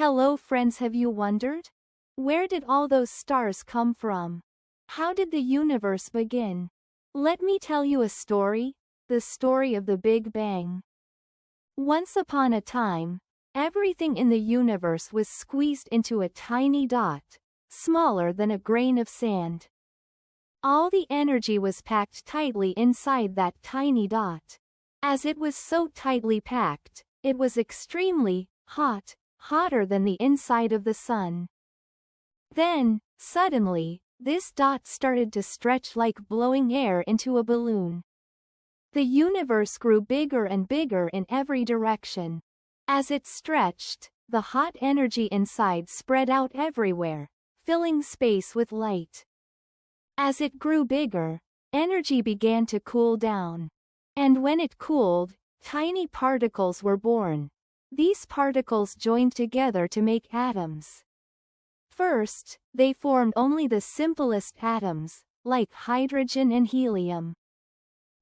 Hello friends, have you wondered? Where did all those stars come from? How did the universe begin? Let me tell you a story, the story of the Big Bang. Once upon a time, everything in the universe was squeezed into a tiny dot, smaller than a grain of sand. All the energy was packed tightly inside that tiny dot. As it was so tightly packed, it was extremely hot, hotter than the inside of the sun. Then, suddenly, this dot started to stretch like blowing air into a balloon. The universe grew bigger and bigger in every direction. As it stretched, the hot energy inside spread out everywhere, filling space with light. As it grew bigger, energy began to cool down. And when it cooled, tiny particles were born. These particles joined together to make atoms. First, they formed only the simplest atoms, like hydrogen and helium.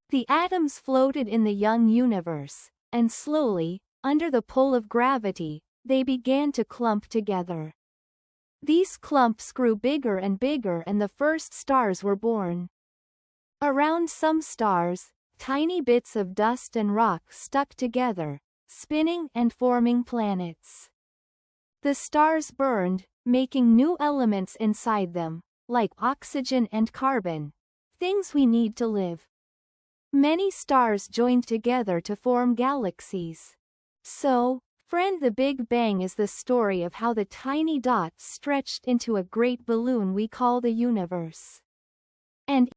The atoms floated in the young universe, and slowly, under the pull of gravity, they began to clump together. These clumps grew bigger and bigger, and the first stars were born. Around some stars, tiny bits of dust and rock stuck together, spinning and forming planets. The stars burned, making new elements inside them, like oxygen and carbon, things we need to live. Many stars joined together to form galaxies. So, friend, the Big Bang is the story of how the tiny dot stretched into a great balloon we call the universe. And